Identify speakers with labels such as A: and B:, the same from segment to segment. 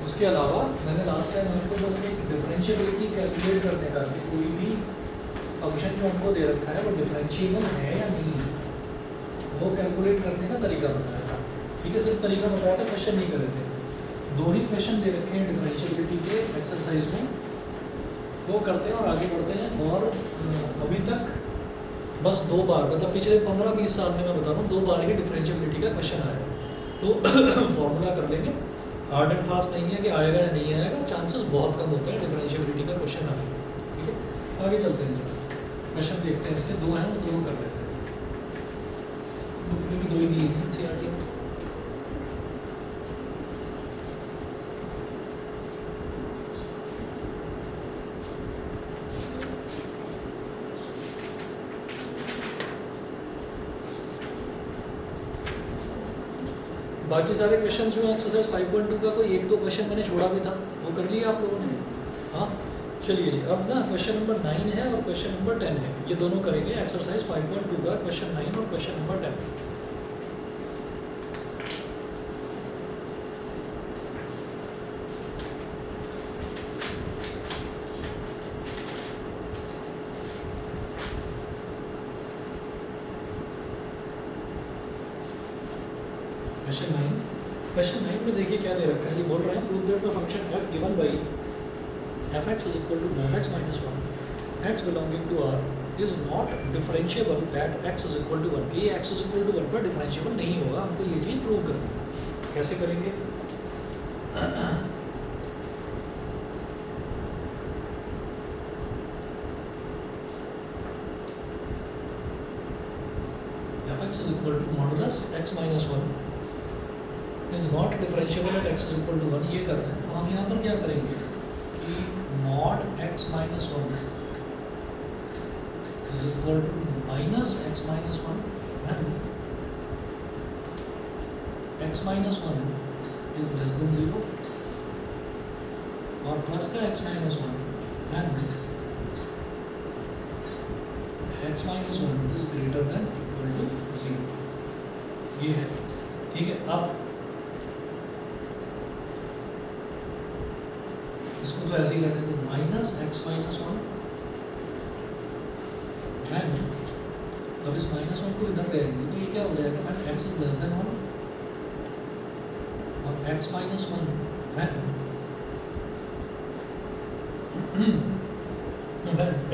A: उसके अलावा मैंने लास्ट टाइम आपको बस एक डिफरेंशिएबिलिटी कैलकुलेट करने का कि कोई भी फंक्शन जो हमको दे रखा है वो डिफरेंशिएबल है या नहीं है, वो कैलकुलेट करने का तरीका बताया था। ठीक है, सिर्फ तरीका बताया था, क्वेश्चन नहीं करे थे। 2 ही क्वेश्चन दे रखे हैं डिफरेंशिएबिलिटी के एक्सरसाइज में, वो करते हैं और आगे बढ़ते हैं। और अभी तक बस 2 बार, मतलब पिछले 15-20 साल में मैं बता रहा हूँ 2 बार ही डिफरेंशिएबिलिटी का क्वेश्चन आया। तो फॉर्मूला कर लेंगे, हार्ड एंड फास्ट नहीं है कि आएगा या नहीं आएगा, चांसेस बहुत कम होते हैं डिफरेंशिएबिलिटी का क्वेश्चन आने के। ठीक है, आगे चलते हैं, क्वेश्चन देखते हैं। इसके 2 हैं, वो दोनों कर लेते हैं। बुक में 2 ही दिए हैं एनसीईआरटी में। बाकी सारे क्वेश्चन जो हैं एक्सरसाइज 5.2 का कोई 1-2 क्वेश्चन मैंने छोड़ा भी था, वो कर लिया आप लोगों ने। हाँ चलिए जी, अब ना क्वेश्चन नंबर 9 है और क्वेश्चन नंबर 10 है, ये दोनों करेंगे एक्सरसाइज 5.2 का क्वेश्चन 9 और क्वेश्चन नंबर 10। क्वेश्चन 9 में देखिए क्या दे रखा है, ये बोल रहा है prove that the function f given by fx is equal to mod x minus 1 x belonging to r is not differentiable at x is equal to 1, कि ये x इज इक्वल टू 1 पर डिफरेंशिएबल नहीं होगा। हमको ये चीज़ prove करनी है। कैसे करेंगे? fx is equal to modulus x minus 1 is not differentiable at x is equal to 1, ये करना है। तो हम यहाँ पर क्या करेंगे कि mod x minus 1 is equal to minus x minus 1 and x minus 1 is less than 0 और प्लस का x minus 1 and x minus 1 is greater than equal to 0, ये है। ठीक है, अब इसको तो ऐसे ही रहने दो, माइनस x माइनस 1 एंड अब इस माइनस 1 को इधर ले आएंगे तो ये क्या हो जाएगा, and x is less than 1 और x minus 1 and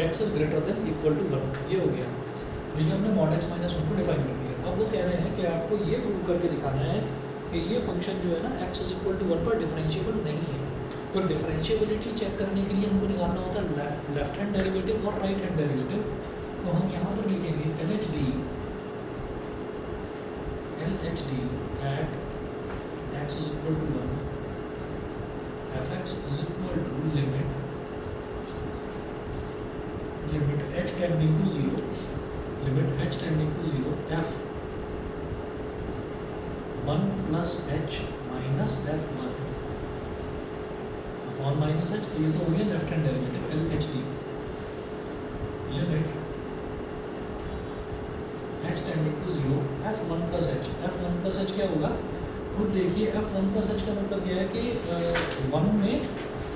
A: x is greater than equal to 1, ये हो गया। तो ये हमने मॉड x माइनस 1 को डिफाइन कर दिया। अब वो कह रहे हैं कि आपको ये प्रूव करके दिखाना है कि ये फंक्शन जो है ना x इज इक्वल टू 1 पर डिफरेंशिएबल नहीं है। तो डिफरेंशिएबिलिटी चेक करने के लिए हमको निकालना होता है लेफ्ट हैंड डेरिवेटिव और राइट हैंड डेरिवेटिव। तो हम यहाँ पर लिखेंगे LHD at x is equal to 1 fx is equal to limit h tending to 0 f 1 plus h minus f1 और माइनस h, तो ये तो हो गया left hand derivative LHD limit h tending to 0 f1 plus h क्या होगा, खुद देखिए। f1 प्लस h का मतलब क्या है कि 1 में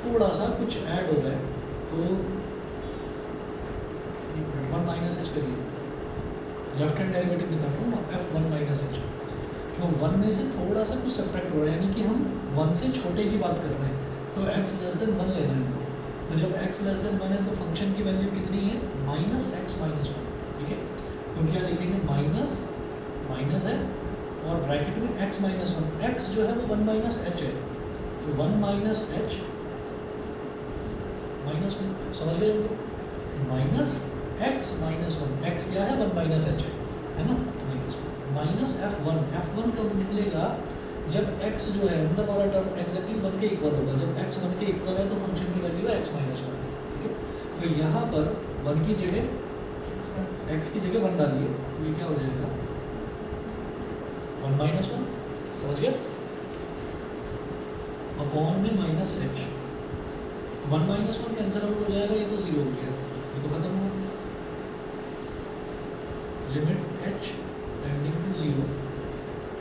A: थोड़ा सा कुछ ऐड हो रहा है, तो 1 माइनस h करिए, लेफ्ट हैंड डेरिवेटिव निकाल रहा हूँ f1 माइनस h, तो 1 में से थोड़ा सा कुछ सब्ट्रैक्ट हो रहा है, यानी कि हम 1 से छोटे की बात कर रहे हैं। तो x लेस देन 1 लेना है। तो जब x लेस देन 1 है तो फंक्शन की वैल्यू कितनी है, माइनस x माइनस 1। ठीक है, तो क्या लिखेंगे, माइनस माइनस है और ब्रैकेट में x माइनस 1, x जो है वो 1 माइनस h है, तो 1 माइनस h माइनस 1, समझ गए उनको, माइनस x माइनस 1, x क्या है 1 माइनस h है ना, माइनस f1 कब निकलेगा, जब x जो है अंदर वाला टर्म एक्जैक्टली 1 के इक्वल होगा। जब x 1 के इक्वल है तो फंक्शन की वैल्यू है x माइनस 1। ठीक है, तो यहाँ पर 1 की जगह x की जगह 1 डालिए, तो ये क्या हो जाएगा 1 माइनस 1, समझ गए, अपॉन में minus h, 1 minus 1 cancel out हो जाएगा, ये तो 0 हो गया, ये तो खत्म हुआ। लिमिट h टेंडिंग टू 0,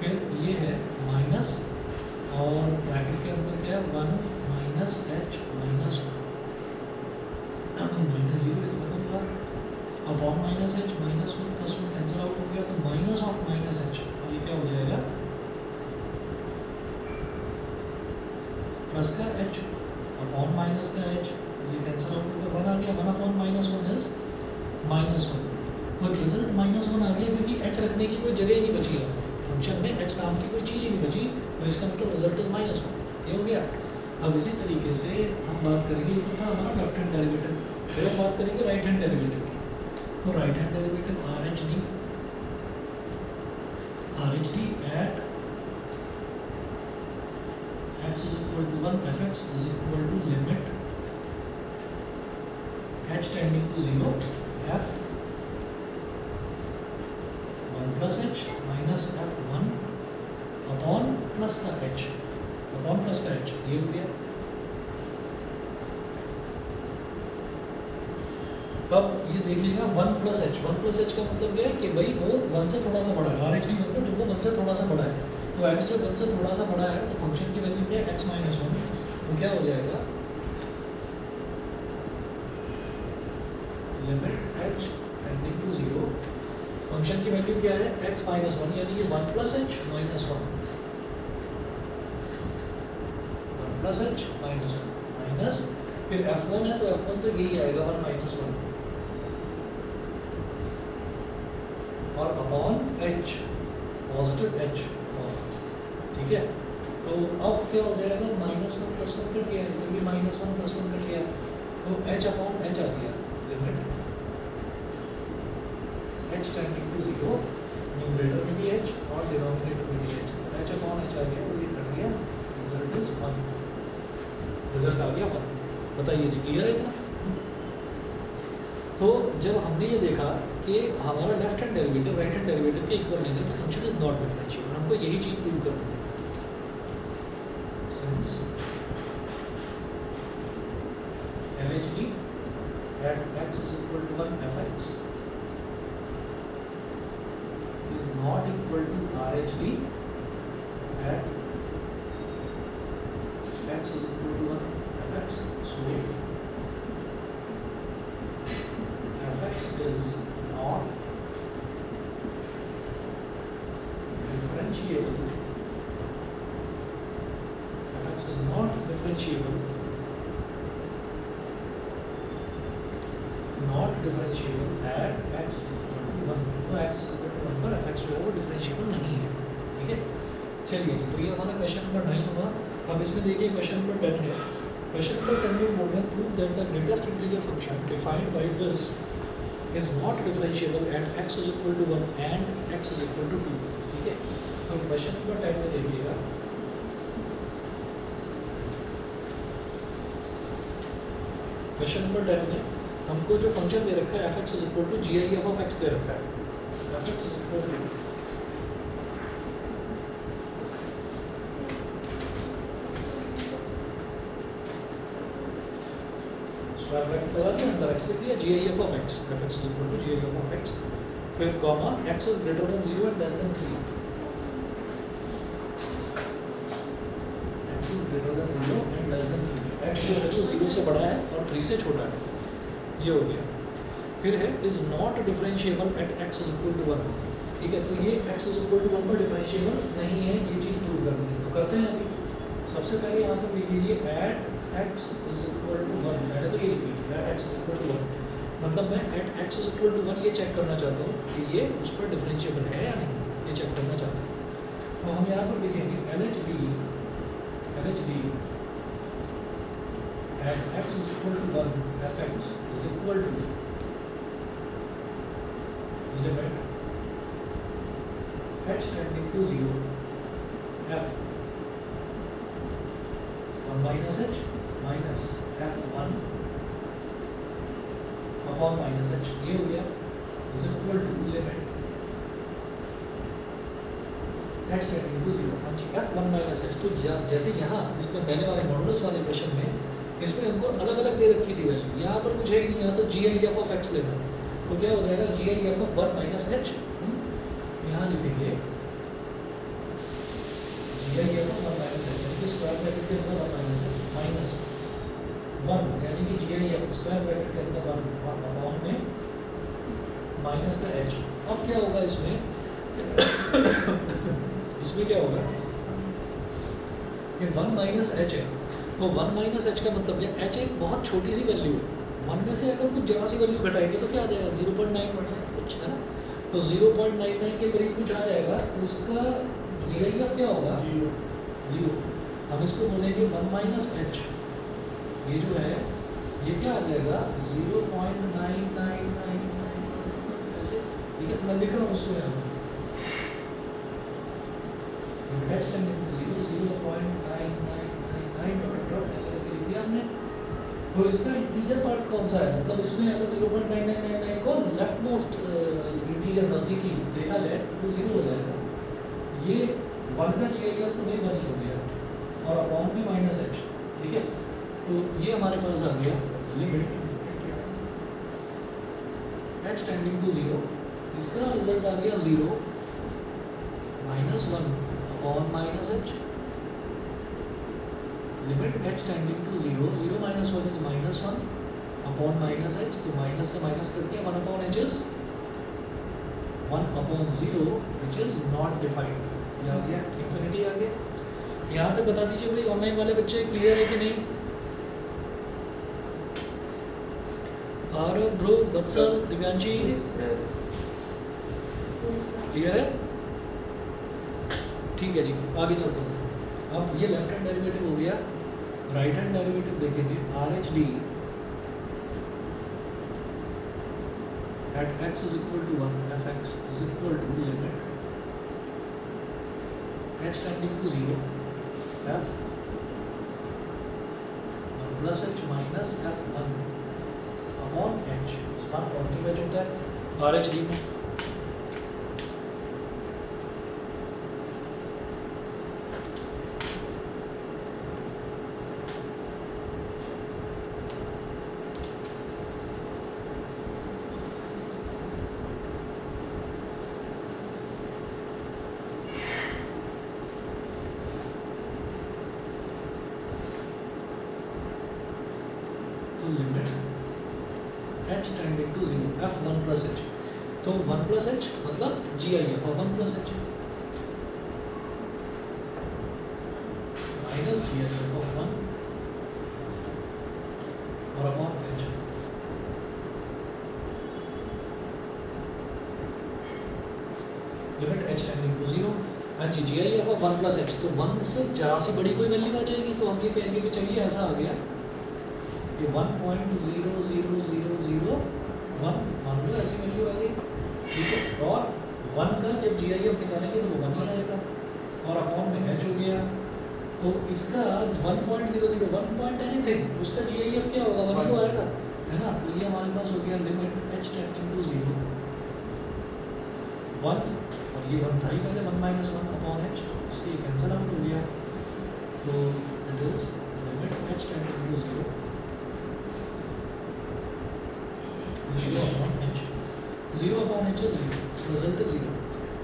A: फिर ये है माइनस और ब्रैकेट के अंदर क्या है 1 माइनस एच माइनस 1 माइनस 0 तो खत्म हुआ upon minus H minus 1 plus 1 cancel out हो गया तो माइनस ऑफ माइनस एच तो ये क्या हो जाएगा प्लस का एच अपॉन माइनस का एच ये कैंसिल आउट होकर 1 आ गया 1 अपॉन माइनस 1 इज माइनस 1 और रिजल्ट माइनस 1 आ गया क्योंकि एच रखने की कोई जगह ही नहीं बची है फंक्शन में एच नाम की कोई चीज़ ही नहीं बची तो इसका मतलब रिजल्ट इज माइनस 1 ये हो गया। अब इसी तरीके से हम बात करेंगे ये तो था हमारा लेफ्ट हैंड डेरिवेटिव फिर हम बात करेंगे राइट हैंड डेरिवेटिव की तो right hand derivative R H D at x is equal to 1 fx is equal to limit h tending to 0 f 1 plus h minus f1 upon plus का h upon plus का h ये हो गया। अब ये देखिएगा 1 प्लस एच का मतलब क्या है कि भाई वो 1 से थोड़ा सा बड़ा है आर एच डी मतलब जब वो 1 से थोड़ा सा बड़ा है तो x जब 1 से थोड़ा सा बड़ा है तो फंक्शन की वैल्यू क्या है x माइनस 1 तो क्या हो जाएगा limit h tending to 0 function की वैल्यू क्या है x माइनस 1 यानी कि 1 plus h minus 1 plus h minus 1 minus फिर f1 है तो f1 तो यही आएगा 1 माइनस 1 और अपॉन h पॉजिटिव h ठीक है। तो अब क्या हो जाएगा माइनस 1 प्लस 1 कट गया इधर भी माइनस 1 प्लस 1 कट गया तो h अपॉन h आ गया limit h tending to 0 numerator में भी h और डिनोमिनेटर में भी h h अपॉन h आ गया और ये कट गया रिजल्ट इज 1 रिजल्ट आ गया 1 बताइए जी क्लियर है इतना। तो जब हमने ये देखा कि हमारा left hand derivative right hand derivative के इक्वल नहीं है तो फंक्शन इज नॉट डिफरेंशिएबल हमको यही चीज़ प्रूव करनी है। Since LHD at x is equal to 1 fx is not equal to RHD at x is equal to 1 fx. So fx is not differentiable. Fx is not differentiable. Not differentiable at x is equal to 1. तो x is equal to 1 पर fx जो है वो differentiable नहीं है ठीक है। चलिए जी तो ये हमारा क्वेश्चन नंबर 9 हुआ। अब इसमें देखिए क्वेश्चन नंबर 10 है। क्वेश्चन नंबर 10 में बोल रहे हैं prove that the greatest integer function defined by this is not differentiable at x is equal to 1 and x is equal to 2 ठीक है। तो क्वेश्चन नंबर 10 में देखिएगा क्वेश्चन नंबर 10 में हमको जो फंक्शन दे रखा है fx is equal to gif of x दे रखा है fx is equal to square bracket लगा दिया अंदर x लिख दिया gif of x fx is equal to gif of x फिर comma x is greater than 0 and less than 3 x is greater than 0 and less than 3 x जो है वो 0 से बड़ा है और 3 से छोटा है ये हो गया। फिर है is not differentiable at x is equal to 1 ठीक है। तो ये x is equal to 1 पर डिफरेंशिएबल नहीं है ये चीज़ प्रूव करनी है तो करते हैं अभी। सबसे पहले यहाँ पर लिख लीजिए at x is equal to 1 मैंने तो ये लिख लीजिए at x is equal to 1 मतलब मैं at x is equal to 1 ये चेक करना चाहता हूँ कि ये उस पर डिफरेंशिएबल है या नहीं ये चेक करना चाहता हूँ। तो हम यहाँ पर लिखेंगे LHD at x is equal to 1 fx is equal to limit h tending to 0 f 1 minus h minus f1 upon minus h ये हो गया is equal to limit h tending to 0 f1 minus h। तो जैसे यहाँ इसमें पहले वाले modulus वाले क्वेश्चन में इसमें हमको अलग अलग दे रखी थी वैल्यू यहाँ पर कुछ है ही नहीं यहाँ तो gif of x लेना तो क्या हो जाएगा gif of 1 माइनस h यहाँ लिखेंगे gif of 1 minus h square bracket के अंदर माइनस वन, यानी कि जी आई एफ स्क्वायर ब्रैकेट के अंदर वन अपॉन में माइनस का एच। अब क्या होगा इसमें इसमें क्या होगा कि वन माइनस एच है, तो वन माइनस एच का मतलब क्या, एच एक बहुत छोटी सी वैल्यू है, वन में से अगर कुछ जरा सी वैल्यू घटाएंगे तो क्या आ जाएगा 0.9 कुछ है ना, तो 0.99 के करीब कुछ आ जाएगा, तो इसका जी आई एफ क्या होगा जीरो। हम इसको बोलेंगे वन माइनस एच, ये जो है ये क्या आ जाएगा 0.9999 ऐसे, ठीक है। तो मैं लिख रहा हूँ उसको यहाँ एच टेंडिंग टू 0.9999 ऐसे करके लिख दिया हमने। तो इसका इंटीजर पार्ट कौन सा है, मतलब इसमें अगर 0.9999 को लेफ्ट मोस्ट इंटीजर नज़दीकी देखा जाए तो जीरो हो जाएगा, ये वन का जी आई एफ तो नहीं वन हो गया और अपॉन में माइनस एच, ठीक है। तो ये हमारे पास आ गया limit h tending to zero, इसका रिजल्ट आ गया zero minus one upon minus h, limit h tending to zero, zero minus one is minus one upon minus h, तो माइनस से माइनस कर दिया, one upon h is one upon zero which is not defined, ये आ गया infinity आ गया। यहाँ तक बता दीजिए भाई ऑनलाइन वाले बच्चे क्लियर है कि नहीं? आरव, ध्रुव, वत्सल, दिव्यांशी क्लियर है? ठीक है जी, आगे चलते हैं। अब ये लेफ्ट हैंड डेरिवेटिव हो गया, राइट हैंड डेरिवेटिव देखेंगे R H D at x is equal to one f x is equal to limit h tending to zero f one plus h minus f one upon h, इसका positive h होता है R H D में। Limit h tending to zero f one plus h, तो one plus h मतलब G I F one plus h minus G I F of one और upon h, limit h tending to zero. हाँ जी, G I F of one plus h, तो one से जरा सी बड़ी कोई वैल्यू आ जाएगी, तो हम ये कहेंगे कि चलिए ऐसा आ गया कि 1.00001 मान लो ऐसी वैल्यू आ गई, ठीक है। और वन का जब जी आई एफ निकालेंगे तो वो वन ही आएगा और अपॉन में एच हो गया, तो इसका 1.00 वन पॉइंट एनीथिंग उसका जी आई एफ क्या होगा, वन ही तो आएगा, है ना। तो ये हमारे पास हो गया limit h tending to zero one, और ये वन था ही पहले, one minus one upon h, इससे कैंसिल आउट हो गया, तो it is limit h tending to zero zero upon h, zero upon h is zero, result is zero.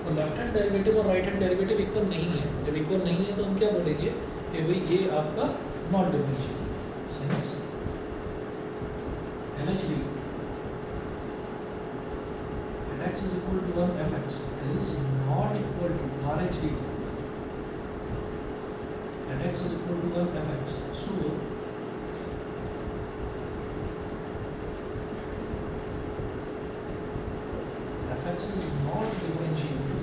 A: और लेफ्ट हैंड डेरिवेटिव और राइट हैंड डेरिवेटिव इक्वल नहीं है, जब equal नहीं है तो हम क्या बोलेंगे कि भाई ये आपका not differentiable, since NHD at x is equal to 1 fx is not equal to RHD at x is equal to 1 fx, so fx is not differentiable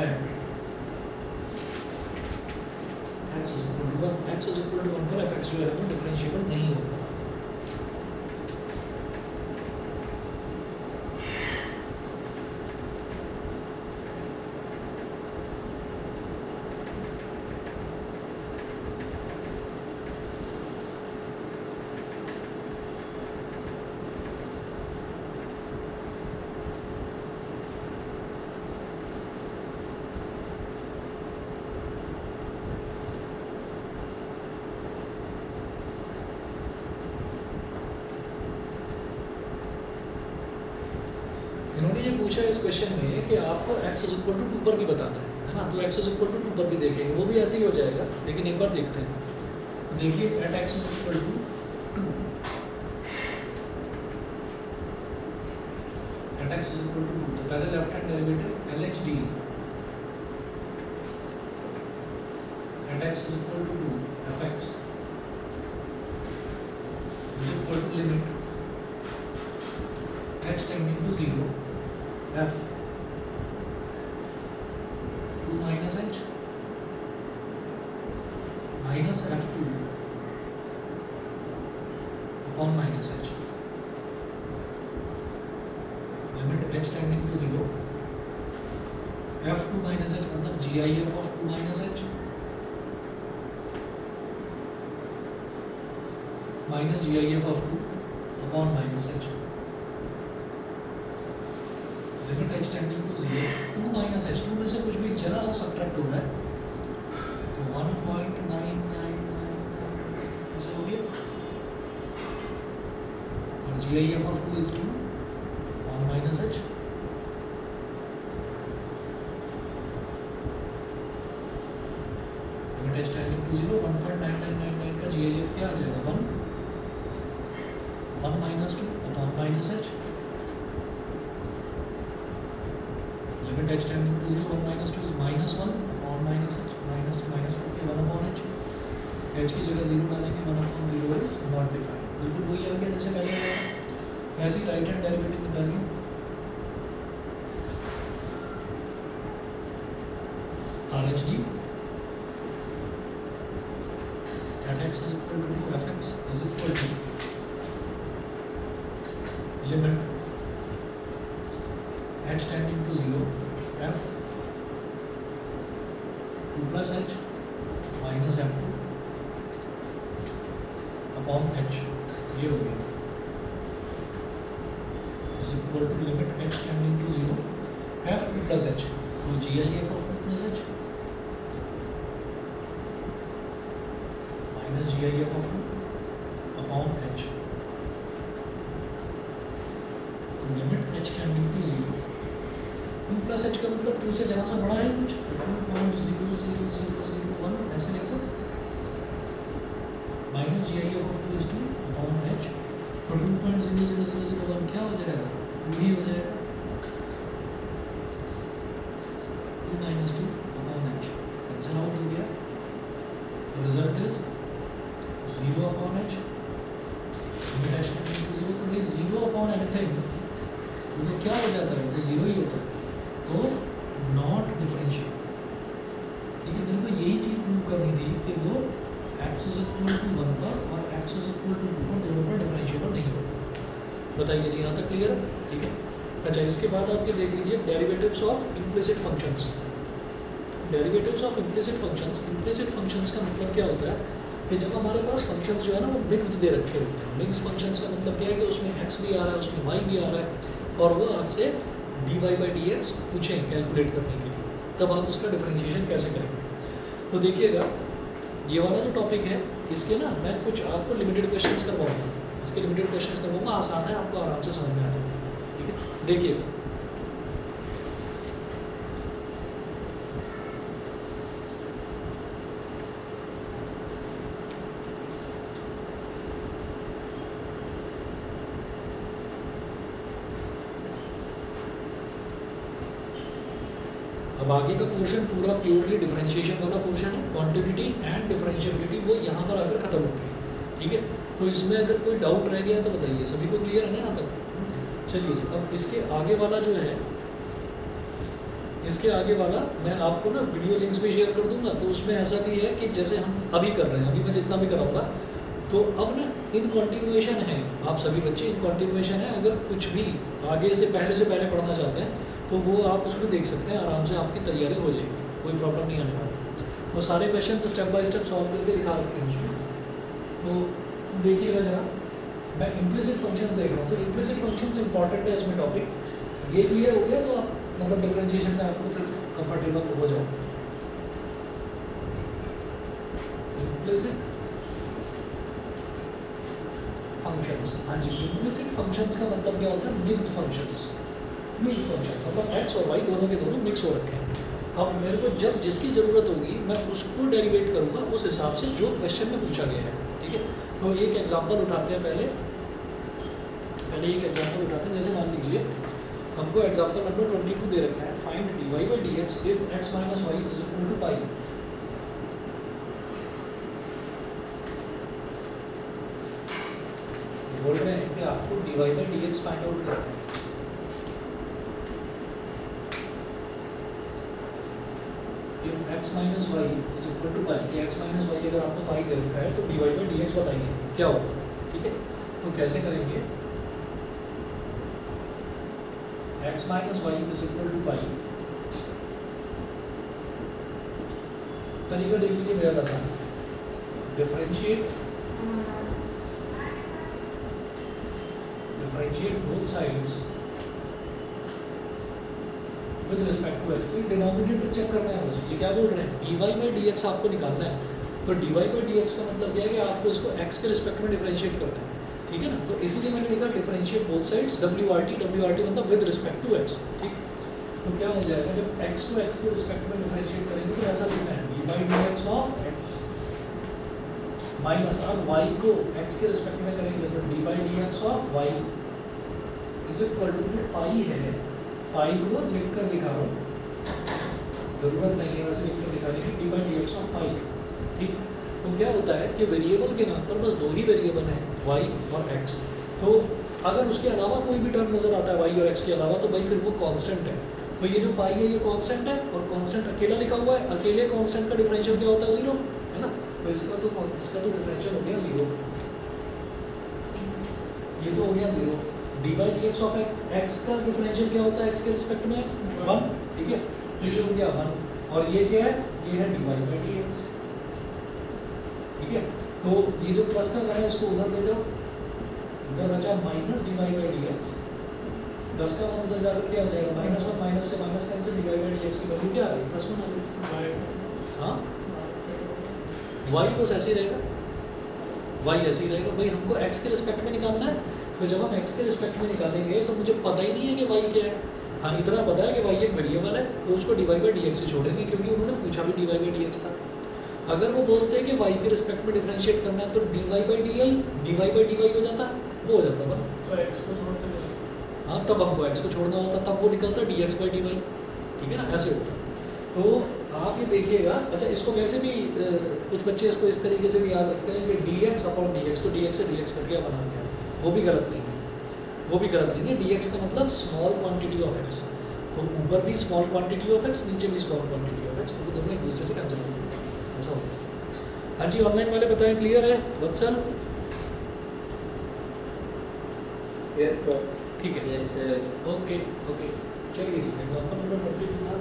A: and x is equal to 1 पर fx जो है वो differentiable नहीं होगा। पूछा है इस question में कि आपको x इज इक्वल टू 2 पर भी बताना है ना, तो x इज इक्वल टू 2 पर भी देखेंगे, वो भी ऐसे ही हो जाएगा, लेकिन एक बार देखते हैं। तो देखिए at x is equal to 2, at x is equal to 2, तो पहले left hand derivative LH D at x is equal to 2 fx is equal to limit h tending to 0 f 2 minus h minus f2 upon minus h, limit h tending to 0 f2 minus h मतलब gif of 2 minus h minus gif of 2 upon minus h, limit h tending to 0, 2 minus h, 2 में से कुछ भी जरा सा subtract हो रहा है तो 1.9999 ऐसा हो गया, और GIF of 2 is 2 1 minus h, limit h tending to 0, 1.9999 का GIF क्या आ जाएगा 1 minus 2 upon minus h, limit h tending to 0, 1 minus 2 is minus 1 upon minus h, minus minus करके 1 upon h, h की जगह 0 डालेंगे, 1 upon 0 is not defined, बिल्कुल वही आ गया जैसे पहले आया था। ऐसे ही राइट हैंड डेरिवेटिव निकालिए, RHD at x is equal to 2 fx is equal to limit h tending to 0 f 2 plus h minus f2 upon h, ये हो गया, is equal to limit h tending to 0 f 2 plus h, तो GIF of 2 plus h minus GIF of 2 upon h, तो limit h tending to 0, 2 plus h का मतलब 2 से जरा सा बड़ा है कुछ, 2.00001 ऐसे लिखो, minus GIF of 2 is 2 upon h, तो 2.00001 क्या हो जाएगा, 2 ही हो जाएगा, 2 minus 2 upon h, cancel out हो गया, result is 0 upon h, limit h tending to 0, तो भाई 0 upon anything तो क्या हो जाता है, तो 0 ही होता है, तो नॉट डिफरेंशिएबल, ठीक है। मेरे को यही चीज़ प्रूव करनी थी कि वो x इज इक्वल टू 1 पर और x इज इक्वल टू 2 पर दोनों पर डिफरेंशिएबल नहीं होगा। बताइए जी, यहाँ तक क्लियर है, ठीक है। अच्छा, इसके बाद आपके देख लीजिए derivatives of implicit functions. Derivatives of implicit functions, implicit functions का मतलब क्या होता है कि जब हमारे पास फंक्शंस जो है ना वो मिक्स्ड दे रखे होते हैं। मिक्स्ड फंक्शंस का मतलब क्या है कि उसमें x भी आ रहा है, उसमें y भी आ रहा है, और वो आपसे dy/dx पूछें कैलकुलेट करने के लिए, तब आप उसका डिफरेंशिएशन कैसे करेंगे। तो देखिएगा ये वाला जो टॉपिक है इसके ना मैं कुछ आपको लिमिटेड क्वेश्चंस करवाऊंगा, इसके लिमिटेड क्वेश्चंस करवाऊंगा, आसान है, आपको आराम से समझ में आ जाएगा, ठीक है। देखिएगा अब आगे का पोर्शन पूरा प्योरली डिफरेंशिएशन वाला पोर्शन है, क्वांटिटी एंड डिफरेंशिएबिलिटी वो यहाँ पर आकर ख़त्म होती है, ठीक है। तो इसमें अगर कोई डाउट रह गया तो बताइए, सभी को क्लियर है ना यहाँ तक। चलिए जी, अब इसके आगे वाला जो है, इसके आगे वाला मैं आपको ना वीडियो लिंक्स भी शेयर कर दूंगा, तो उसमें ऐसा भी है कि जैसे हम अभी कर रहे हैं, अभी मैं जितना भी कराऊंगा, तो अब ना इन कॉन्टिन्यूएशन है, आप सभी बच्चे इन कॉन्टिन्यूएशन है, अगर कुछ भी आगे से पहले पढ़ना चाहते हैं तो वो आप उसमें देख सकते हैं, आराम से आपकी तैयारी हो जाएगी, कोई प्रॉब्लम नहीं आने वाली। वो सारे क्वेश्चन तो स्टेप बाय स्टेप सॉल्व करके दिखा रखे हैं उसमें। तो देखिएगा जरा, मैं इम्प्लिसिट फंक्शन देख रहा हूँ, तो इम्प्लिसिट फंक्शन इंपॉर्टेंट है इसमें टॉपिक, ये क्लियर हो गया तो आप मतलब डिफरेंशिएशन में आपको फिर कंफर्टेबल हो जाओ। इम्प्लिसिट फंक्शंस, हाँ जी, इम्प्लिसिट फंक्शंस का मतलब क्या होता है, मिक्स्ड फंक्शंस। मिक्स फंक्शन, मतलब एक्स और वाई दोनों के दोनों मिक्स हो रखे हैं। अब मेरे को जब जिसकी ज़रूरत होगी मैं उसको डेरिवेट करूँगा उस हिसाब से जो क्वेश्चन में पूछा गया है, ठीक है। तो एक एग्जांपल उठाते हैं, पहले एक एग्जांपल उठाते हैं। जैसे मान लीजिए हमको एग्जांपल नंबर 22 दे रखा है, find dy by d x if x minus y is equal to pi. बोल रहे हैं कि आपको dy by d x find out करना है। If x minus y is equal to pi, कि एक्स माइनस वाई अगर आपको पाई दे रखा है तो dy बाई डी एक्स बताइए क्या होगा, ठीक है। तो कैसे करेंगे, x minus y is equal to pi. तरीका देख लीजिए मेरा आसान, differentiate both sides with respect to x. तो डिनोमिनेटर चेक करना है बस। ये क्या बोल रहे हैं, dy बाई डी एक्स आपको निकालना है। तो dy बाई डी एक्स का मतलब क्या है कि आपको इसको x के रिस्पेक्ट में डिफरेंशिएट करना है, ठीक है ना। तो इसीलिए मैंने लिखा डिफरेंशिएट बोथ साइड्स WRT मतलब विद रिस्पेक्ट टू x, ठीक। तो क्या हो जाएगा, जब x को x के रिस्पेक्ट में डिफरेंशिएट करेंगे तो ऐसा लिखना है dy by d x of x minus, अब y को x के रिस्पेक्ट में करेंगे तो dy by d x of y is equal to जो पाई है, पाई को लिख कर दिखा रहा हूँ, जरूरत नहीं है वैसे लिख कर दिखाने की, d by d x of pi, ठीक। तो क्या होता है कि वेरिएबल के नाम पर बस दो ही वेरिएबल हैं, y और x। तो अगर उसके अलावा कोई भी टर्म नज़र आता है y और x के अलावा तो भाई फिर वो कांस्टेंट है। तो ये जो पाई है ये कांस्टेंट है और कांस्टेंट अकेला लिखा हुआ है, अकेले कांस्टेंट का डिफरेंशियल क्या होता है, 0, है ना। तो इसका तो डिफरेंशियल हो गया 0, ये तो हो गया 0। D by d x of x का डिफरेंशियल क्या होता है x के रिस्पेक्ट में, 1, ठीक है। तो ये हो गया 1 और ये क्या है, ये है डी बाई डी एक्स, ठीक है। तो ये जो प्लस का है इसको उधर ले जाओ, उधर बचा minus D by d x, 10 का मान उधर जाकर क्या हो जाएगा, -1, माइनस से minus cancel, D by d x की वैल्यू क्या आ गई, +1 आ गई। हाँ, y बस ऐसे ही रहेगा, y ऐसे ही रहेगा। भाई हमको x के रिस्पेक्ट में निकालना है, तो जब हम x के रिस्पेक्ट में निकालेंगे तो मुझे पता ही नहीं है कि y क्या है। हाँ, इतना पता है कि y एक वेरिएबल है, तो उसको dy बाई डी एक्स से छोड़ेंगे क्योंकि उन्होंने पूछा भी dy बाई डी एक्स था। अगर वो बोलते हैं कि y के रिस्पेक्ट में डिफरेंशिएट करना है तो dy बाई dy हो जाता, वो हो जाता बना।
B: तो x को छोड़ के,
A: हाँ, तब हमको x को छोड़ना होता, तब वो निकलता dx बाई dy, ठीक है ना, ऐसे होता। तो आप ये देखिएगा। अच्छा, इसको वैसे भी कुछ बच्चे इसको इस तरीके से भी याद रखते हैं कि dx अपॉन dx, तो dx से dx कट गया, बना गया। वो भी गलत नहीं है, वो भी गलत नहीं है। dx का मतलब स्मॉल क्वांटिटी ऑफ x, तो ऊपर भी स्मॉल क्वांटिटी ऑफ x, नीचे भी स्मॉल क्वांटिटी ऑफ x, तो वो दोनों एक दूसरे से कैंसिल हो जाते हैं, ऐसा होता है। हाँ जी, ऑनलाइन वाले बताएं, क्लियर है वत्सल?
B: यस सर,
A: ठीक है,
B: यस सर।
A: Okay okay. चलिए जी, एग्जाम्पल नंबर 22 था,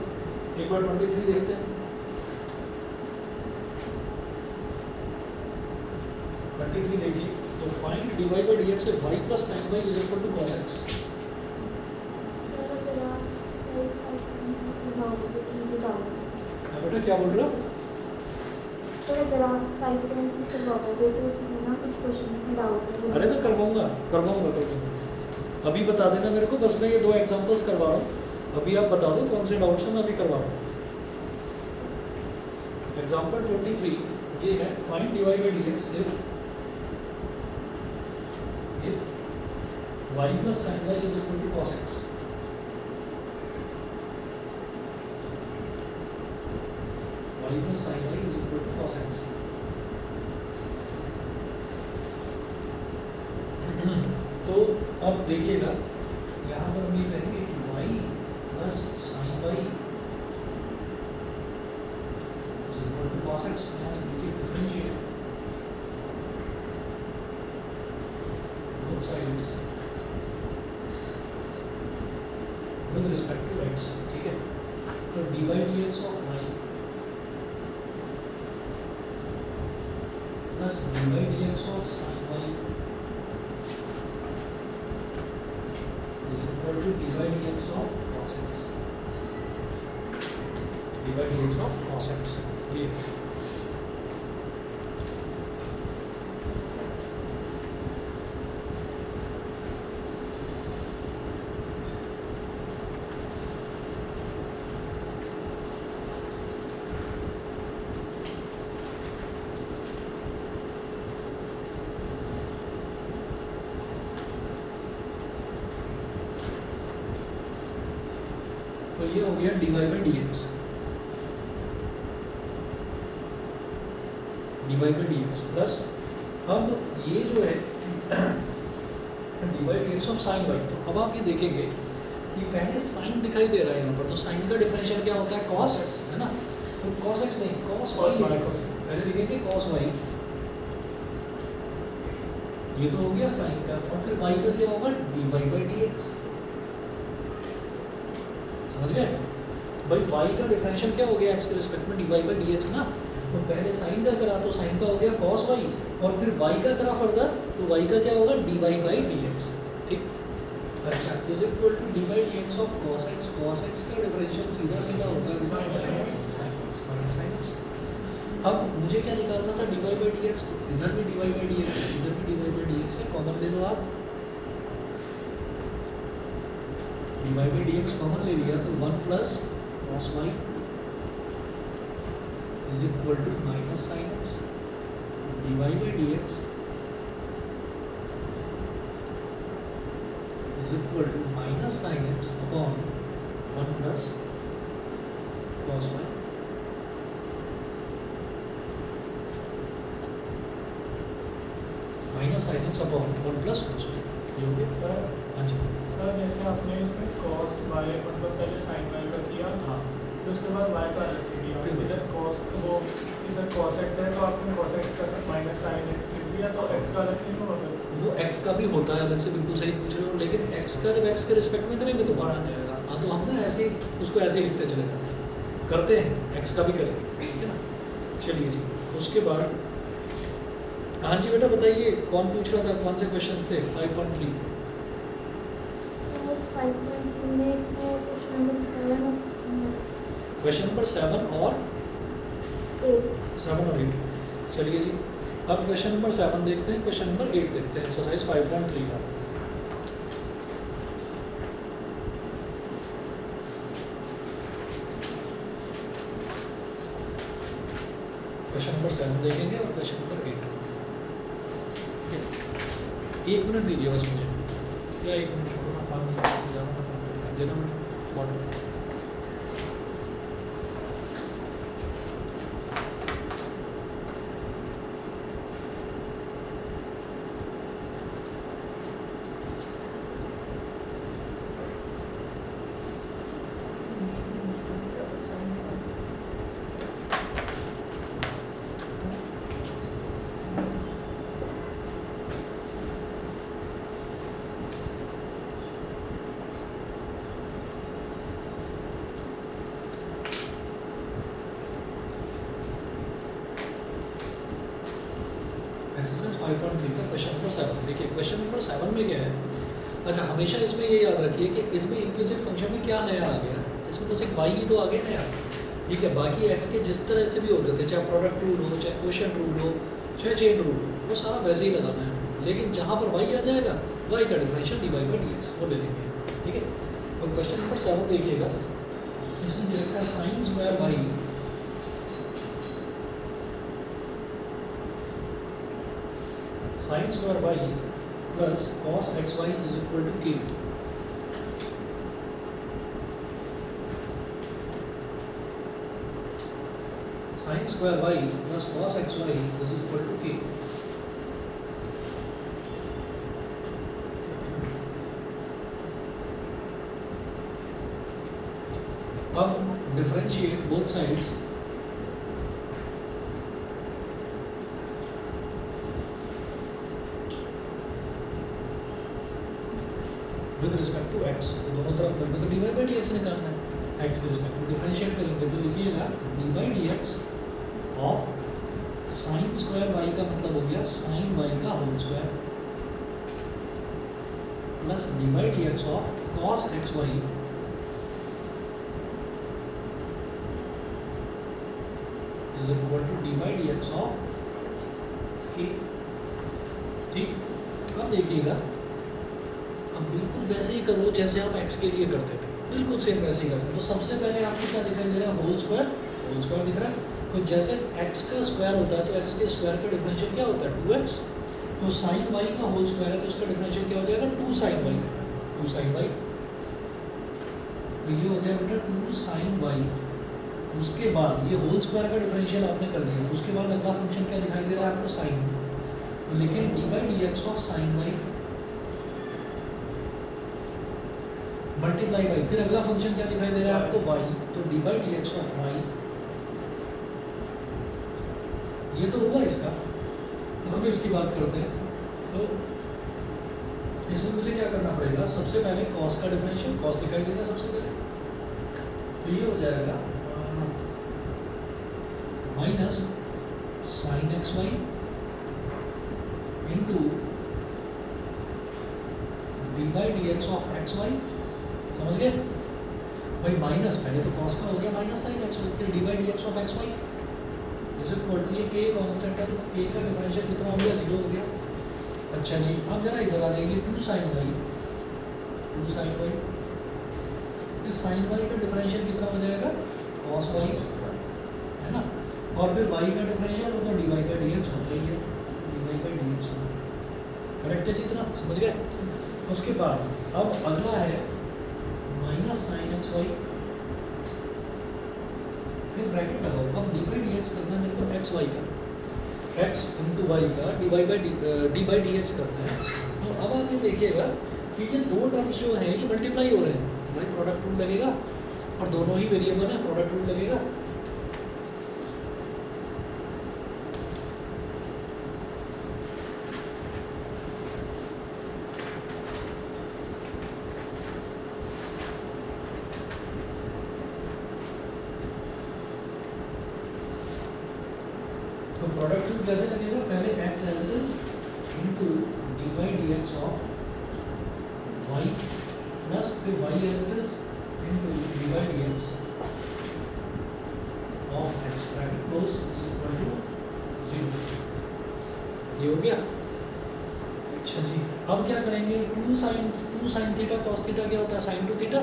A: एक बार 23 देखते हैं। 23 देखिए, तो find dy by d x y plus sine y is equal to cos x. बेटा क्या बोल रहे हो? अरे मैं करवाऊंगा। अभी बता देना मेरे को, बस मैं ये 2 एग्जांपल्स करवा रहा हूँ, अभी आप बता दो कौन से डाउट्स हैं, मैं अभी करवा रहा हूँ। एग्जांपल 23 ये है, find dy by d x if y plus sine y is equal to cos x. y plus sine y is equal to cos x. तो अब देखिएगा, यहाँ पर हम ये कहेंगे कि y plus sine y is equal to cos x. यहाँ देखिए differentiate both sides with respect to x, ठीक है। तो d by d x of y plus d by d x of sine y is equal to dy dx of cos x, dy dx of cos x। ये ये हो गया dy by d x, dy by d x plus अब ये जो है dy by d x of sine y. तो अब आप ये देखेंगे कि पहले साइन दिखाई दे रहा है यहाँ पर, तो साइन का डिफरेंशियल क्या होता है कॉस, है ना। तो कॉस एक्स नहीं कॉस वाई, पहले लिखेंगे कॉस वाई, ये तो हो गया साइन का, और फिर वाई का क्या होगा dy बाई डी एक्स, समझ गए भाई। वाई का डिफरेंशियल क्या हो गया एक्स के रिस्पेक्ट में dy बाई डी एक्स ना, तो पहले साइन का करा तो साइन का हो गया कॉस वाई, और फिर वाई का करा फर्दर तो वाई का क्या होगा dy बाई डी एक्स, ठीक। अच्छा is equal to d by d x of cos x का डिफरेंशियल सीधा सीधा होता है माइनस साइन एक्स। अब मुझे क्या निकालना था dy बाई डी एक्स, तो इधर भी dy बाई डी एक्स है, इधर भी dy बाई डी एक्स है, कॉमन ले लो आप, dy by d x common ले लिया तो 1 plus cos y is equal to minus sine x, dy by d x is equal to minus sin x upon 1 plus cos y। Minus sin x upon 1 plus cos y, ये हो गया। हाँ जी
B: sir जैसे आपने इसमें cos y मतलब पहले sin y का किया,
A: हाँ
B: फिर उसके बाद y का अलग से किया,
A: फिर
B: इधर cos वो इधर cos x है तो आपने cos x का माइनस sin x लिख दिया, तो x का अलग से क्यों होगा?
A: वो x का भी होता है अलग से, बिल्कुल सही पूछ रहे हो, लेकिन x का जब x के रिस्पेक्ट में करेंगे तो बाहर आ जाएगा। हाँ तो हम ना ऐसे ही उसको ऐसे ही लिखते चले जाते हैं, करते हैं x का भी करेंगे, ठीक है ना। चलिए जी उसके बाद हाँ जी बेटा बताइए कौन पूछ रहा था, कौन से क्वेश्चंस थे 5.3? क्वेश्चन नंबर 7 और 8। चलिए जी अब क्वेश्चन नंबर 7 देखते हैं, क्वेश्चन नंबर 8 देखते हैं, एक्सरसाइज 5.3 का। क्वेश्चन नंबर 7 देखेंगे और क्वेश्चन नंबर 8। एक मिनट दीजिए बस मुझे, या एक मिनट छोड़ो ना, 5 मिनट देना मिनट बॉटल। एक्सरसाइज 5.3 का क्वेश्चन नंबर 7 देखिए। क्वेश्चन नंबर 7 में क्या है, अच्छा हमेशा इसमें ये याद रखिए कि इसमें इम्प्लिसिट फंक्शन में क्या नया आ गया, इसमें बस एक वाई ही तो आ गया नया, ठीक है। बाकी एक्स के जिस तरह से भी होते थे, चाहे प्रोडक्ट रूल हो, चाहे क्वेश्चन रूल हो, चाहे चेन रूल हो, वो सारा वैसे ही लगाना है, लेकिन जहाँ पर वाई आ जाएगा वाई का differential d y by d x वो ले लेंगे, ठीक है। तो क्वेश्चन नंबर 7 देखिएगा, इसमें दे रखा है sine square y sin square y plus cos xy is equal to k। sin square y plus cos xy is equal to k। अब differentiate both sides with respect to x, तो दोनों तरफ करके तो d y by d x निकालना है, x के respect में डिफरेंशिएट करेंगे तो लिखिएगा d by d x of sine square y का मतलब हो गया साइन y का whole square plus d by d x of cos x y is equal to d by d x of k, ठीक। अब देखिएगा अब बिल्कुल वैसे ही करो जैसे आप x के लिए करते थे, बिल्कुल सेम वैसे ही करते हैं। तो सबसे पहले आपको क्या दिखाई दे रहा है, होल स्क्वायर दिख रहा है। तो जैसे x का स्क्वायर होता है तो x के स्क्वायर का डिफरेंशियल क्या होता है 2x, तो साइन y का होल स्क्वायर है तो उसका डिफरेंशियल क्या हो जाएगा 2 साइन y तो ये हो गया बेटा 2 sin y। उसके बाद ये होल स्क्वायर का डिफरेंशियल आपने कर लिया, उसके बाद अगला फंक्शन क्या दिखाई दे रहा है आपको साइन। तो लेकिन d by d x of sine y multiply by, फिर अगला फंक्शन क्या दिखाई दे रहा है आपको y, तो d by d x of y ये तो होगा इसका। तो हम इसकी बात करते हैं, तो इसमें मुझे क्या करना पड़ेगा, सबसे पहले कॉस का डिफरेंशियल, कॉस दिखाई देगा सबसे पहले, तो ये हो जाएगा minus sine x y into d by d x of x y. समझ गए भाई, माइनस पहले तो कॉस का हो गया माइनस साइन एक्स वाई, फिर d by d x of x y is equal to, ये के कांस्टेंट है तो के का डिफरेंशियल कितना हो गया, 0 हो गया। अच्छा जी, अब जरा इधर आ जाएंगे 2 sin y, 2 sin y, इस sin y का डिफरेंशियल कितना हो जाएगा, cos y है ना, और फिर y का डिफरेंशियल वो तो dy by dx होता ही है, dy by dx। करेक्ट है जी, इतना समझ गए। उसके बाद अब अगला है माइनस साइन एक्स वाई, फिर ब्रैकेट लगाओ, अब डी बाई डी एक्स करना है मेरे को एक्स वाई का, x इंटू वाई का डी बाई डी एक्स करना है। तो अब आप ये देखिएगा कि ये दो टर्म्स जो हैं ये मल्टीप्लाई हो रहे हैं, तो भाई प्रोडक्ट रूल लगेगा, और दोनों ही वेरिएबल है, प्रोडक्ट रूल लगेगा। तो प्रोडक्ट रूल कैसे लगेगा, पहले x as it is into d by d x of y plus फिर y as it is into d by d x of x bracket close is equal to 0। ये हो गया। अच्छा जी, अब क्या करेंगे, 2 sin थीटा cos थीटा क्या होता है, sin 2 थीटा,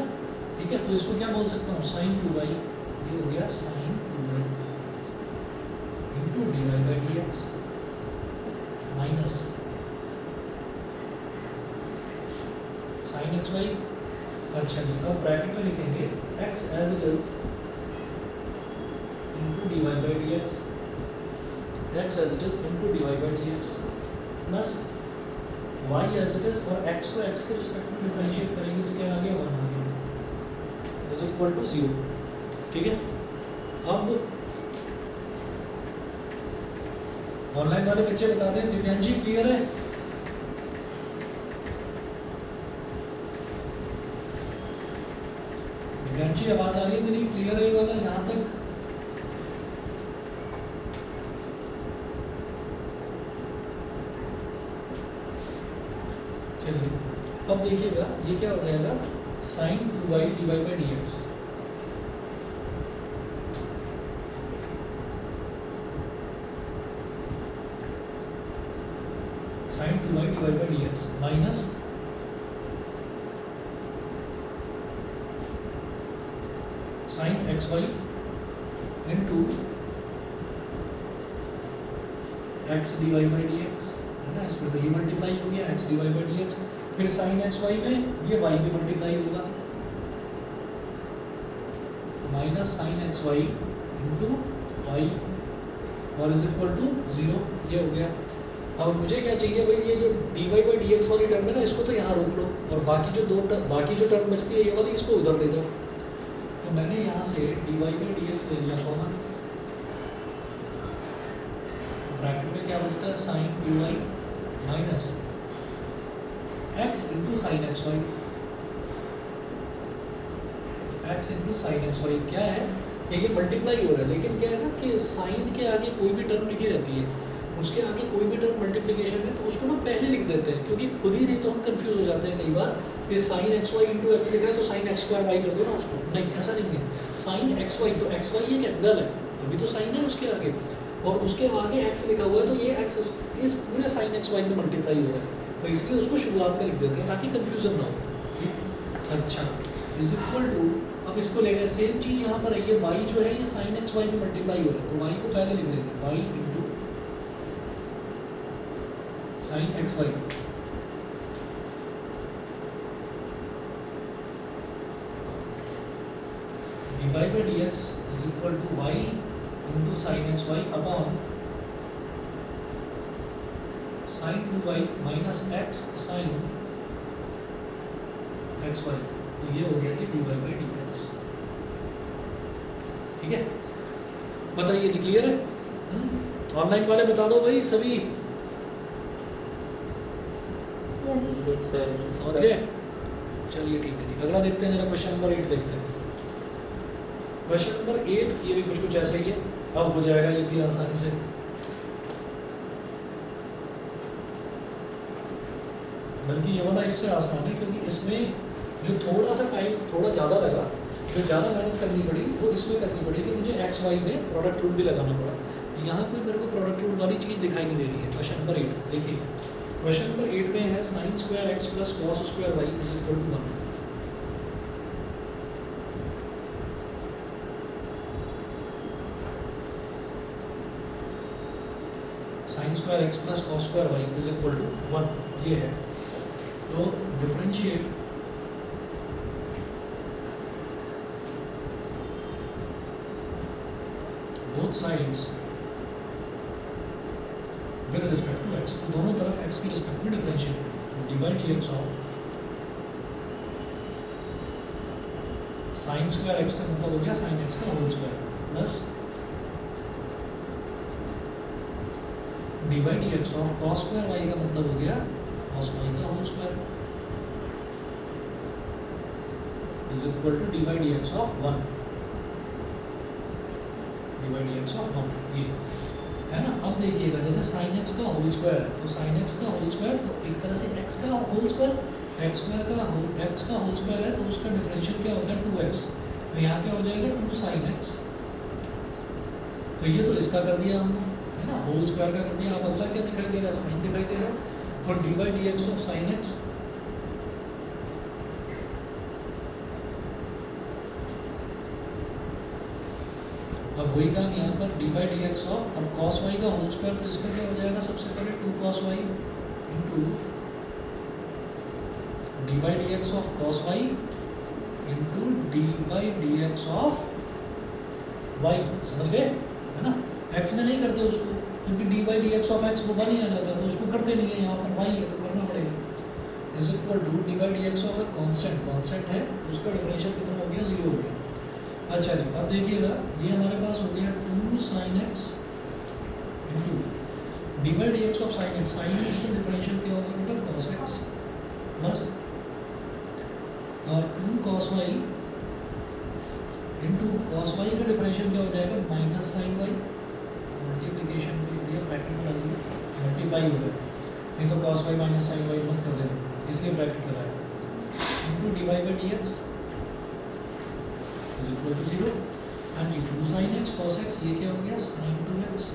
A: ठीक है। तो इसको क्या बोल सकता हूँ, sin 2y, ये हो गया sin 2y into d y by d x minus sine x y. अच्छा जी, अब ब्रैकेट में लिखेंगे x as it is into d y by d x, x as it is into d y by d x plus y as it is, और x को x के respect में differentiate करेंगे तो क्या आ गया, 1 आ गया इज इक्वल टू 0। ठीक है, अब ऑनलाइन वाले बच्चे बता दें, दिव्यांशी क्लियर है? दिव्यांशी आवाज आ रही है मेरी, क्लियर है ये वाला यहाँ तक? चलिए अब देखिएगा ये क्या हो जाएगा, sine 2y d y by d x, sine 2y divide by d x minus sine x y into x d y by d x, है ना, इसमें तो ये मल्टीप्लाई हो गया x d y by d x, फिर sine x y में ये वाई भी मल्टीप्लाई होगा, minus sine x y into y और इज इक्वल टू 0। ये हो गया। अब मुझे क्या चाहिए भाई, ये जो d y by d x वाली टर्म है ना, इसको तो यहाँ रोक लो, और बाकी जो बाकी जो टर्म बचती है ये वाली, इसको उधर ले जाओ। तो मैंने यहाँ से d y by d x ले लिया कॉमन, ब्रैकेट में क्या बचता है, sine 2y minus x into sine x y, x into sine x y क्या है, ये मल्टीप्लाई हो रहा है, लेकिन क्या है ना कि साइन के आगे कोई भी टर्म लिखी रहती है, उसके आगे कोई भी टर्म मल्टीप्लिकेशन में, तो उसको ना पहले लिख देते हैं, क्योंकि खुद ही नहीं तो हम कंफ्यूज हो जाते हैं कई बार, कि sine x y into x लिख रहा है तो साइन एक्स स्क्वायर वाई कर दो ना उसको, नहीं ऐसा नहीं है, साइन एक्स वाई, तो एक्स वाई एक एंगल है, तभी तो साइन है उसके आगे, और उसके आगे एक्स लिखा हुआ है, तो ये एक्स इस पूरे साइन एक्स वाई में मल्टीप्लाई हो रहा है, तो इसलिए उसको शुरुआत में लिख देते हैं ताकि कन्फ्यूजन ना हो। ठीक, अच्छा, इज इक्वल टू, अब इसको ले गए, सेम चीज़ यहाँ पर है, ये वाई जो है ये साइन एक्स वाई में मल्टीप्लाई हो रहा है, तो वाई को पहले लिख देंगे, y into sine x y, y by d x is equal to y into sine x y upon sine 2y minus x sine x y. तो ये हो गया जी d y by d x. ठीक है, बताइए जी, क्लियर है? Online वाले बता दो भाई सभी, समझ गए? चलिए ठीक है जी, अगला देखते हैं जरा, क्वेश्चन नंबर 8 देखते हैं। क्वेश्चन नंबर 8 ये भी कुछ ऐसा ही है, अब हो जाएगा ये भी आसानी से। बल्कि ये वाला इससे आसान है, क्योंकि इसमें जो थोड़ा सा टाइम थोड़ा ज़्यादा लगा, जो ज़्यादा मेहनत करनी पड़ी वो इसमें करनी पड़ी कि मुझे एक्स वाई में प्रोडक्ट रूल भी लगाना पड़ा। यहाँ कोई मेरे को प्रोडक्ट रूल वाली चीज़ दिखाई नहीं दे रही है। क्वेश्चन नंबर 8 देखिए, क्वेश्चन नंबर 8 में है sine square x plus cos square y is equal to 1। Sine square x plus cos square y is equal to 1, ये है। तो differentiate both sides with respect to x. तो दोनों तरफ x की रिस्पेक्ट में डिफरेंशिएट करें। D by d x of sine square x का मतलब हो गया साइन एक्स का whole square plus d by d x of cos square Y का मतलब हो गया कॉस वाई का whole square is equal to d by d x of 1। D by d x of 1 ये है ना। अब देखिएगा, जैसे साइन एक्स का होल स्क्वायर है, तो साइन एक्स का होल स्क्वायर तो एक तरह से एक्स का होल स्क्वायर, एक्स स्क्वायर का होल स्क्वायर है, तो उसका डिफरेंशियल क्या होता है 2x। तो यहाँ क्या हो जाएगा 2 साइन एक्स। तो ये तो इसका कर दिया हमने, है ना, होल स्क्वायर का कर दिया। अब अगला क्या दिखाई दे रहा है, साइन दिखाई दे रहा है। तो d by d x of sine x अब वही काम यहाँ पर d by d x of, अब कॉस वाई का होल स्क्वायर, तो इसका क्या हो जाएगा, सबसे पहले 2 cos y into d by d x of cos y into d by d x of y. समझ गए, है ना। एक्स में नहीं करते उसको, क्योंकि D by d x of x वो 1 ही आ जाता है, तो उसको करते नहीं है। यहाँ पर वाई है तो करना पड़ेगा। Is equal to d by d x of a constant है, उसका डिफरेंशियल कितना हो गया, 0 हो गया। अच्छा जी, अब देखिएगा ये हमारे पास हो गया 2 sine x into d by d x of sine x. Sine x का डिफरेंशियल क्या होगा बेटा, cos x plus 2 cos y into cos y का डिफरेंशियल क्या हो जाएगा, माइनस साइन वाई। मल्टीप्लीकेशन कर दिया, ब्रैकेट डाल दिया, मल्टीप्लाई हो गया, नहीं तो cos y minus sine y मत कर देना, इसलिए ब्रैकेट लगाया into d y by d x is equal to 0। हाँ जी, 2 साइन एक्स कॉस एक्स, ये क्या हो गया साइन 2x।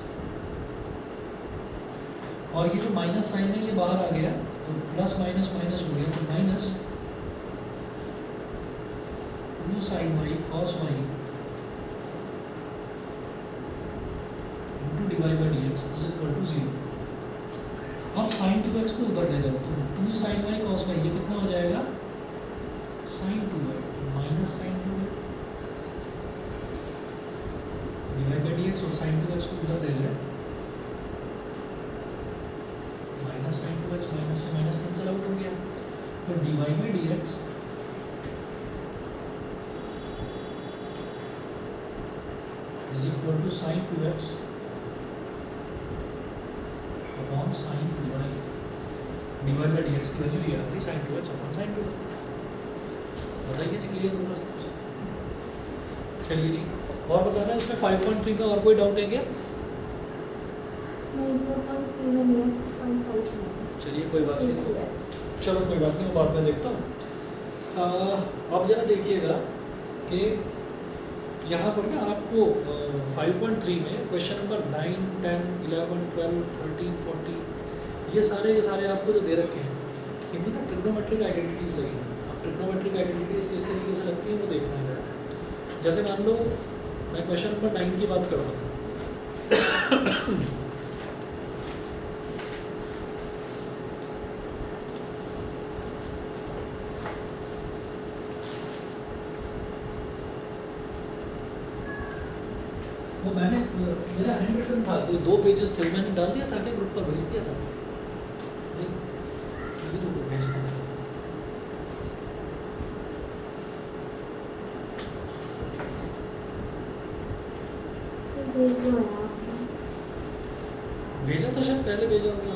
A: और ये जो माइनस साइन है ये बाहर आ गया, तो प्लस माइनस माइनस हो गया, तो minus 2 sine y cos y into d y by d x is equal to 0। अब साइन 2x को उधर ले जाओ, तो 2 साइन वाई कॉस वाई ये कितना हो जाएगा, sine 2y minus sine 2y d y by d x और साइन 2x को उधर ले जाए, माइनस साइन 2x, माइनस से माइनस कैंसिल आउट हो गया। तो d y by d x is equal to sine 2x upon sine 2y। D y by d x की वैल्यू ये आ गई sign 2x upon sine 2y। बताइए जी, clear होगा सब कुछ? चलिए जी, और बताना है इसमें 5.3 में और कोई डाउट है क्या? चलिए कोई बात नहीं, चलो कोई बात नहीं, मैं बाद में देखता हूँ। अब जरा देखिएगा कि यहाँ पर ना आपको 5.3 में क्वेश्चन नंबर 9, 10, 11, 12, 13, 14 ये सारे के सारे आपको जो दे रखे हैं, इनमें ना ट्रिग्नोमेट्रिक आइडेंटिटीज़ लगेंगी। अब ट्रिग्नोमेट्रिक आइडेंटिटीज़ किस तरीके से लगती है वो देखना है जरा। जैसे मान लो मैं क्वेश्चन नंबर 9 की बात करता हूँ। इम्पोर्टेंट था, कोई 2 पेजेस थे, मैंने डाल दिया था क्या ग्रुप पर, भेज दिया था नहीं, अभी तो भेजता हूँ। भेजा था शायद, पहले भेजा होगा।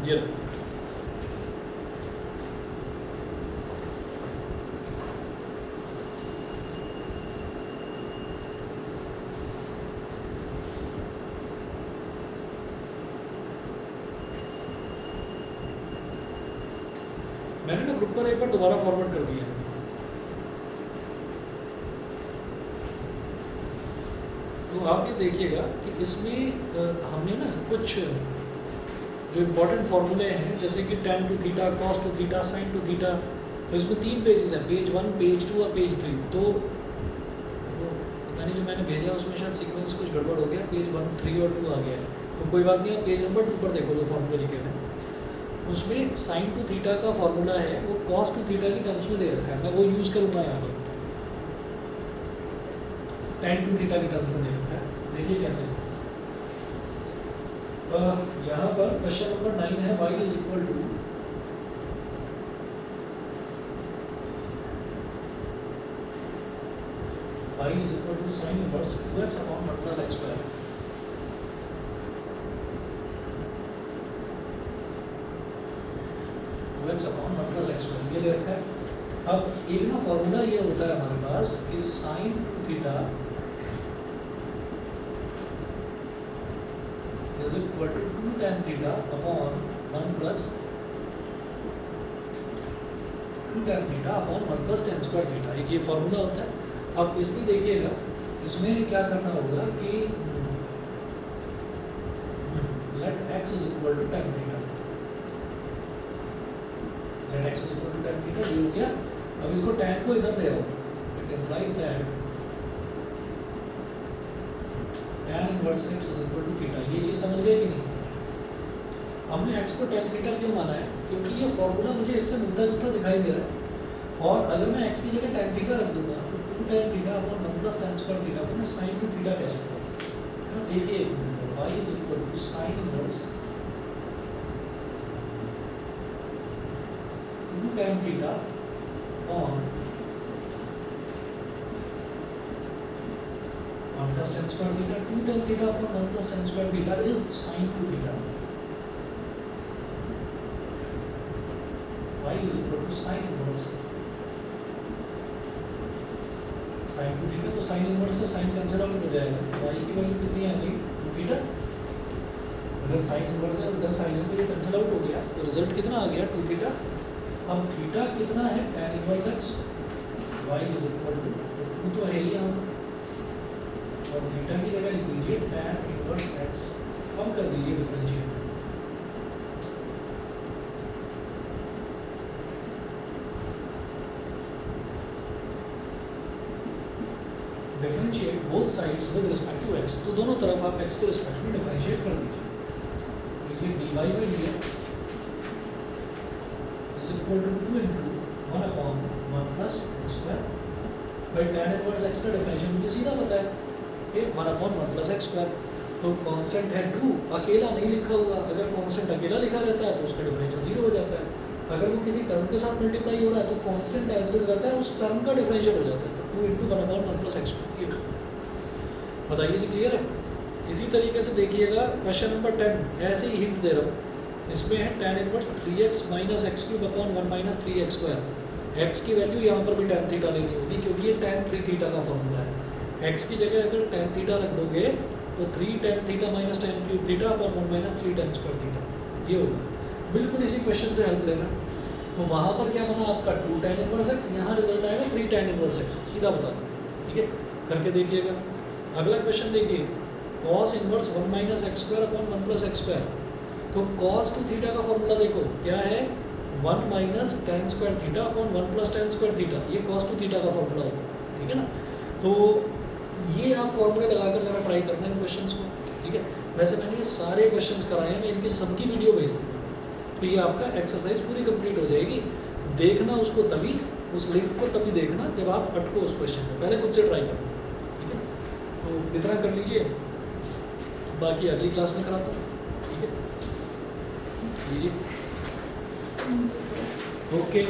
A: ये रहा। मैंने ना ग्रुप पर एक बार दोबारा फॉरवर्ड कर दिया है। तो आप ये देखिएगा कि इसमें हमने ना कुछ जो इम्पोर्टेंट फार्मूले हैं, जैसे कि tan two theta, cos two theta, sin two theta, तो इसमें 3 पेजेस हैं, पेज 1, पेज 2 और पेज 3। तो वो पता नहीं जो मैंने भेजा उसमें शायद सीक्वेंस कुछ गड़बड़ हो गया, पेज 1, 3 और 2 आ गया है। तो कोई बात नहीं, आप पेज नंबर 2 पर देखो जो फार्मूले लिखे हुए हैं, उसमें sin टू थीटा का फार्मूला है वो cos टू थीटा की टर्म्स में दे रखा है, मैं वो यूज़ करूँगा यहाँ पर। tan टू थीटा की टर्म्स में दे रखा है, देखिए कैसे। यहाँ पर क्वेश्चन नंबर 9 है, y is equal to sin inverse 2x upon 1 plus x square. Upon 1 plus x square ये दे रखा है। अब एक ना फॉर्मूला ये होता है हमारे पास कि sin two theta is equal to 2 tan theta upon 1 plus 2 tan theta upon 1 plus tan square theta, एक ये फॉर्मूला होता है। अब इसमें देखिएगा, इसमें क्या करना होगा कि let x is equal to tan theta, let x is equal to tan theta, ये हो गया। अब इसको tan को इधर ले आओ, it implies that tan inverse x is equal to theta, ये चीज़ समझ गए कि नहीं? हमने x को tan थीटा क्यों माना है? क्योंकि ये फॉर्मूला मुझे इससे मिलता जुलता दिखाई दे रहा है, और अगर मैं x की जगह tan थीटा रख दूंगा तो 2 tan theta upon 1 plus tan square theta को मैं sin टू थीटा कह सकता हूँ। देखिए एक minute, y is equal to sin inverse 2 tan theta upon 1 plus tan square theta, 2 tan theta upon 1 plus tan square theta is sin 2 theta. Y is equal to sin inverse sin 2 theta, तो sin inverse से sin cancel out हो जाएगा, y की value कितनी आ गई 2 theta। अगर sin inverse है उधर sin है तो ये कैंसिल आउट हो गया, तो रिजल्ट कितना आ गया 2 theta। अब थीटा कितना है tan inverse x, y is equal to 2 तो है ही यहाँ, और थीटा की जगह लिख दीजिए tan इनवर्स x, कम कर दीजिए differentiate. Differentiate both sides with respect to x, तो दोनों तरफ आप x के रिस्पेक्ट में डिफरेंशिएट कर दीजिए। तो ये dy by dx is equal to 2 into 1 upon 1 plus x square by tan inverse x का डिफरेंशिएट मुझे सीधा पता है, 1 अपॉन 1 प्लस x स्क्वायर। तो कांस्टेंट है 2, अकेला नहीं लिखा हुआ, अगर कांस्टेंट अकेला लिखा रहता है तो उसका डिफरेंशियल 0 हो जाता है, अगर वो किसी टर्म के साथ मल्टीप्लाई हो रहा है तो कांस्टेंट एज इट रहता है, उस टर्म का डिफरेंशियल हो जाता है। तो 2 into 1 upon 1 plus x square, बताइए जी क्लियर है। इसी तरीके से देखिएगा क्वेश्चन नंबर 10, ऐसे ही हिंट दे रहा हूँ, इसमें है tan inverse 3x minus x cube upon 1 minus 3x square. x की वैल्यू यहाँ पर भी tan थीटा लेनी होगी क्योंकि ये tan 3 थीटा का फॉर्मूला है। x की जगह अगर tan थीटा रख दोगे तो 3 tan theta minus tan cube theta upon 1 minus 3 tan square theta, ये होगा। बिल्कुल इसी क्वेश्चन से हेल्प लेना। तो वहाँ पर क्या बना आपका 2 tan इनवर्स x, यहाँ रिजल्ट आएगा 3 tan इनवर्स x, सीधा बता दो, ठीक है, करके देखिएगा। अगला क्वेश्चन देखिए, cos inverse 1 minus x square upon 1 plus x square. तो cos टू थीटा का फॉर्मूला देखो क्या है, 1 minus tan square theta upon 1 plus tan square theta, ये cos टू थीटा का फॉर्मूला होता है, ठीक है ना। तो ये आप फॉर्मूले लगाकर जरा ट्राई करना है क्वेश्चंस को, ठीक है। वैसे मैंने ये सारे क्वेश्चंस कराए हैं, मैं इनकी सबकी वीडियो भेज दूँगा, तो ये आपका एक्सरसाइज पूरी कंप्लीट हो जाएगी। देखना उसको तभी उस लिंक को तभी देखना जब आप अटको उस क्वेश्चन में, पहले खुद से ट्राई करना, ठीक है ना। तो इतना कर लीजिए, बाकी अगली क्लास में कराता हूँ, ठीक है। लीजिए, ओके।